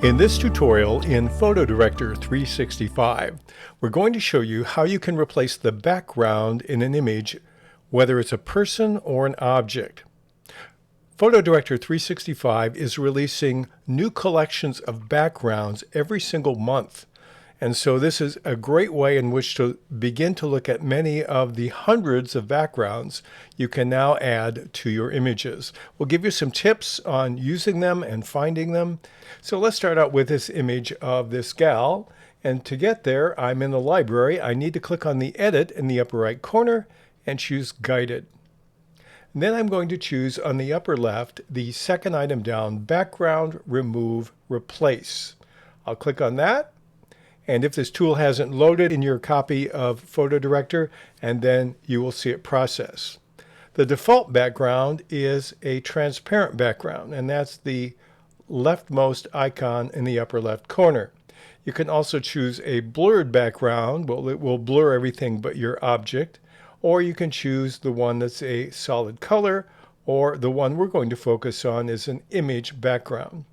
In this tutorial in PhotoDirector 365, we're going to show you how you can replace the background in an image, whether it's a person or an object. PhotoDirector 365 is releasing new collections of backgrounds every single month. And so this is a great way in which to begin to look at many of the hundreds of backgrounds you can now add to your images. We'll give you some tips on using them and finding them. So let's start out with this image of this gal. And to get there, I'm in the library. I need to click on the Edit in the upper right corner and choose Guided. And then I'm going to choose on the upper left the second item down, Background, Remove, Replace. I'll click on that. And if this tool hasn't loaded in your copy of PhotoDirector, and then you will see it process. The default background is a transparent background, and that's the leftmost icon in the upper left corner. You can also choose a blurred background. Well, it will blur everything but your object. Or you can choose the one that's a solid color, or the one we're going to focus on is an image background.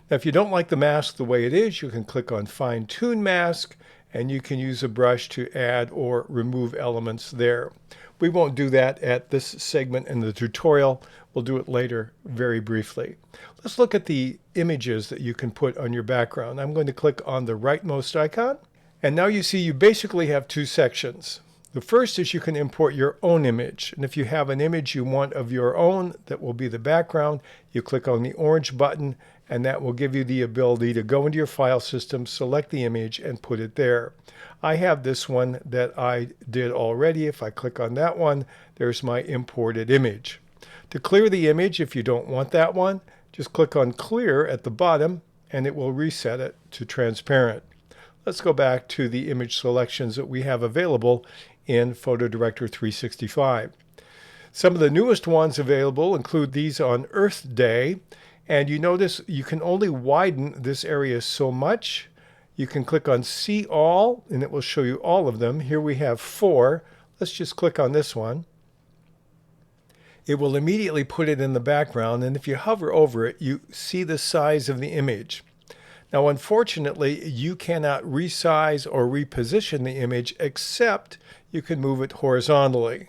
Now, if you don't like the mask the way it is, you can click on Fine Tune Mask, and you can use a brush to add or remove elements there. We won't do that at this segment in the tutorial. We'll do it later very briefly. Let's look at the images that you can put on your background. I'm going to click on the rightmost icon, and now you see you basically have two sections. The first is you can import your own image, and if you have an image you want of your own that will be the background, you click on the orange button, and that will give you the ability to go into your file system, select the image, and put it there. I have this one that I did already. If I click on that one, there's my imported image. To clear the image, if you don't want that one, just click on Clear at the bottom, and it will reset it to transparent. Let's go back to the image selections that we have available in PhotoDirector 365. Some of the newest ones available include these on Earth Day. And you notice you can only widen this area so much. You can click on See All, and it will show you all of them. Here we have 4. Let's just click on this one. It will immediately put it in the background, and if you hover over it, you see the size of the image. Now, unfortunately, you cannot resize or reposition the image, except you can move it horizontally.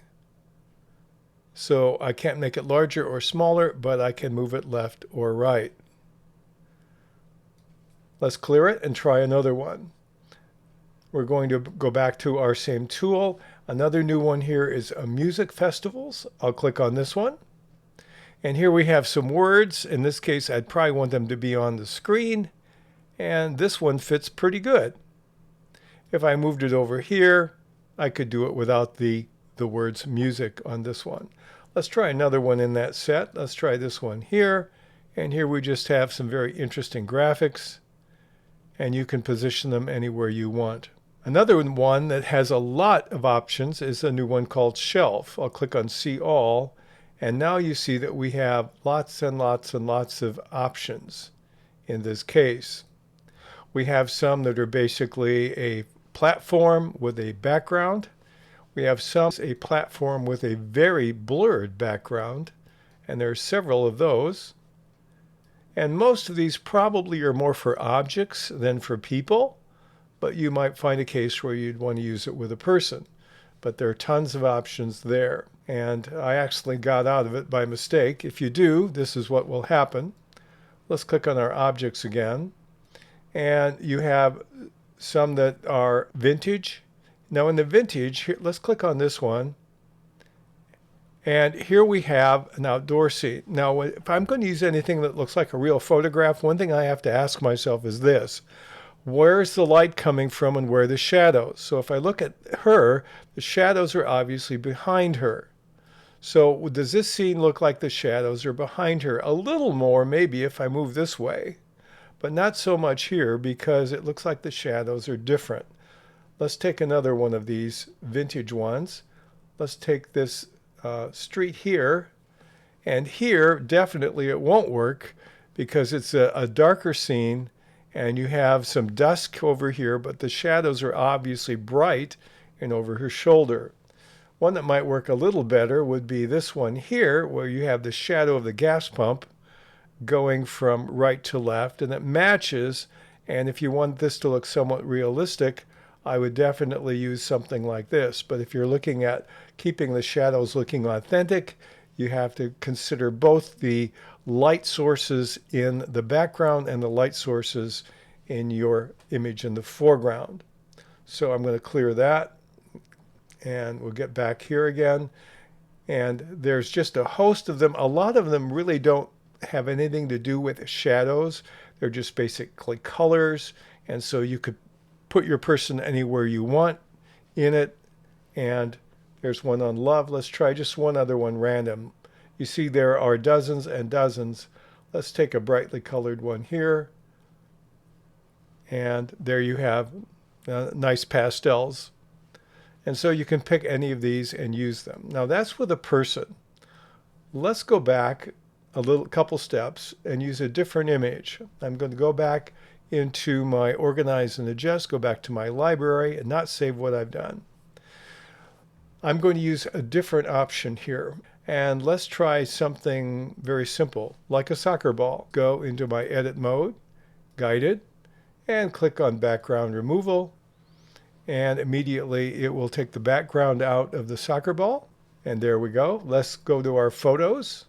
So I can't make it larger or smaller, but I can move it left or right. Let's clear it and try another one. We're going to go back to our same tool. Another new one here is music festivals. I'll click on this one. And here we have some words. In this case, I'd probably want them to be on the screen. And this one fits pretty good. If I moved it over here, I could do it without the words music on this one. Let's try another one in that set. Let's try this one here. And here we just have some very interesting graphics. And you can position them anywhere you want. Another one that has a lot of options is a new one called Shelf. I'll click on See All. And now you see that we have lots and lots and lots of options in this case. We have some that are basically a platform with a background. We have some a platform with a very blurred background, and there are several of those. And most of these probably are more for objects than for people, but you might find a case where you'd want to use it with a person. But there are tons of options there, and I actually got out of it by mistake. If you do, this is what will happen. Let's click on our objects again, and you have some that are vintage. Now in the vintage, here, let's click on this one. And here we have an outdoor scene. Now, if I'm going to use anything that looks like a real photograph, one thing I have to ask myself is this. Where's the light coming from and where are the shadows? So if I look at her, the shadows are obviously behind her. So does this scene look like the shadows are behind her? A little more maybe if I move this way, but not so much here because it looks like the shadows are different. Let's take another one of these vintage ones. Let's take this street here. And here, definitely it won't work because it's a darker scene and you have some dusk over here, but the shadows are obviously bright and over her shoulder. One that might work a little better would be this one here, where you have the shadow of the gas pump going from right to left, and it matches. And if you want this to look somewhat realistic, I would definitely use something like this. But if you're looking at keeping the shadows looking authentic, you have to consider both the light sources in the background and the light sources in your image in the foreground. So I'm going to clear that, and we'll get back here again. And there's just a host of them. A lot of them really don't have anything to do with shadows. They're just basically colors. And so you could put your person anywhere you want in it. And there's one on love. Let's try just one other one random. You see there are dozens and dozens. Let's take a brightly colored one here. And there you have nice pastels. And so you can pick any of these and use them. Now that's with a person. Let's go back a couple steps and use a different image. I'm going to go back into my Organize and Adjust, go back to my library and not save what I've done. I'm going to use a different option here. And let's try something very simple, like a soccer ball. Go into my Edit mode, Guided, and click on Background Removal. And immediately it will take the background out of the soccer ball. And there we go. Let's go to our photos.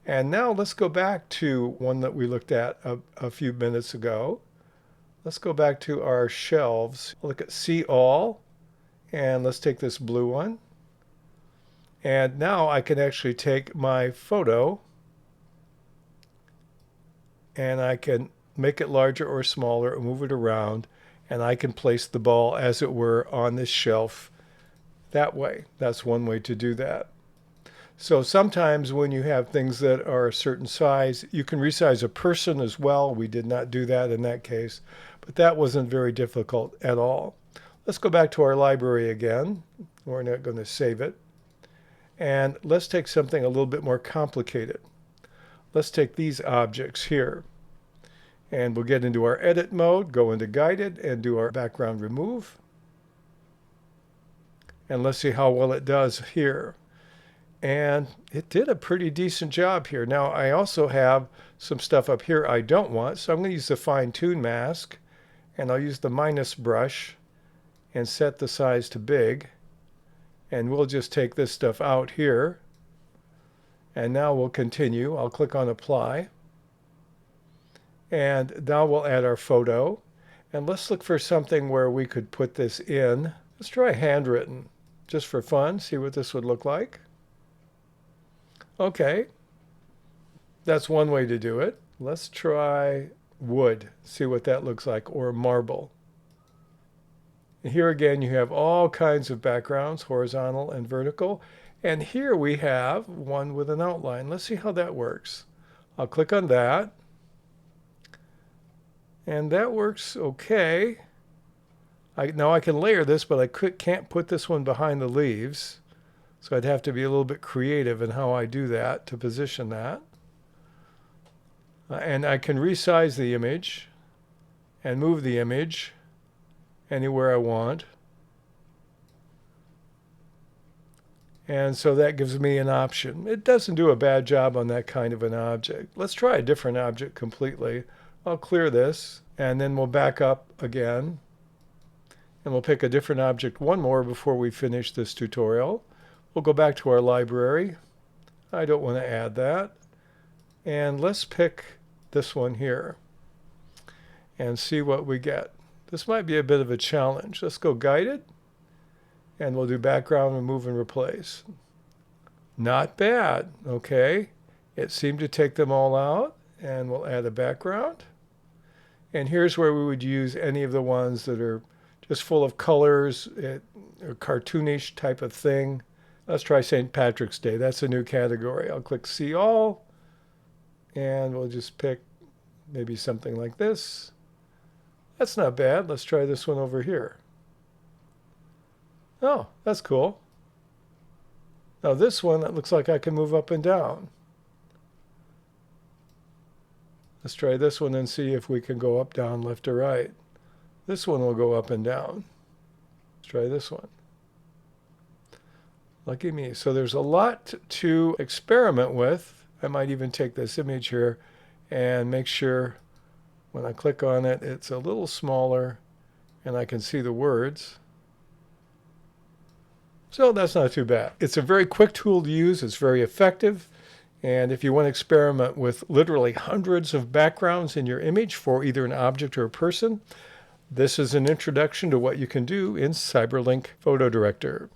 And now let's go back to one that we looked at a few minutes ago. Let's go back to our shelves. Look at See All. And let's take this blue one. And now I can actually take my photo and I can make it larger or smaller and move it around. And I can place the ball, as it were, on this shelf that way. That's one way to do that. So sometimes when you have things that are a certain size, you can resize a person as well. We did not do that in that case, but that wasn't very difficult at all. Let's go back to our library again. We're not going to save it. And let's take something a little bit more complicated. Let's take these objects here. And we'll get into our Edit mode, go into Guided, and do our background remove. And let's see how well it does here. And it did a pretty decent job here. Now, I also have some stuff up here I don't want, so I'm going to use the Fine Tune mask, and I'll use the minus brush and set the size to big. And we'll just take this stuff out here. And now we'll continue. I'll click on Apply. And now we'll add our photo. And let's look for something where we could put this in. Let's try handwritten, just for fun, see what this would look like. Okay, that's one way to do it. Let's try wood, see what that looks like, or marble. And here again, you have all kinds of backgrounds, horizontal and vertical. And here we have one with an outline. Let's see how that works. I'll click on that. And that works okay. Now I can layer this, but I can't put this one behind the leaves. So I'd have to be a little bit creative in how I do that to position that. And I can resize the image and move the image anywhere I want. And so that gives me an option. It doesn't do a bad job on that kind of an object. Let's try a different object completely. I'll clear this, and then we'll back up again. And we'll pick a different object, one more, before we finish this tutorial. We'll go back to our library. I don't want to add that. And let's pick this one here and see what we get. This might be a bit of a challenge. Let's go Guided, and we'll do Background, Remove, and Replace. Not bad, okay? It seemed to take them all out, and we'll add a background. And here's where we would use any of the ones that are just full of colors, or cartoonish type of thing. Let's try St. Patrick's Day. That's a new category. I'll click See All, and we'll just pick maybe something like this. That's not bad. Let's try this one over here. Oh, that's cool. Now this one, that looks like I can move up and down. Let's try this one and see if we can go up, down, left, or right. This one will go up and down. Let's try this one. Lucky me. So there's a lot to experiment with. I might even take this image here and make sure when I click on it, it's a little smaller and I can see the words. So that's not too bad. It's a very quick tool to use. It's very effective. And if you want to experiment with literally hundreds of backgrounds in your image for either an object or a person, this is an introduction to what you can do in CyberLink PhotoDirector.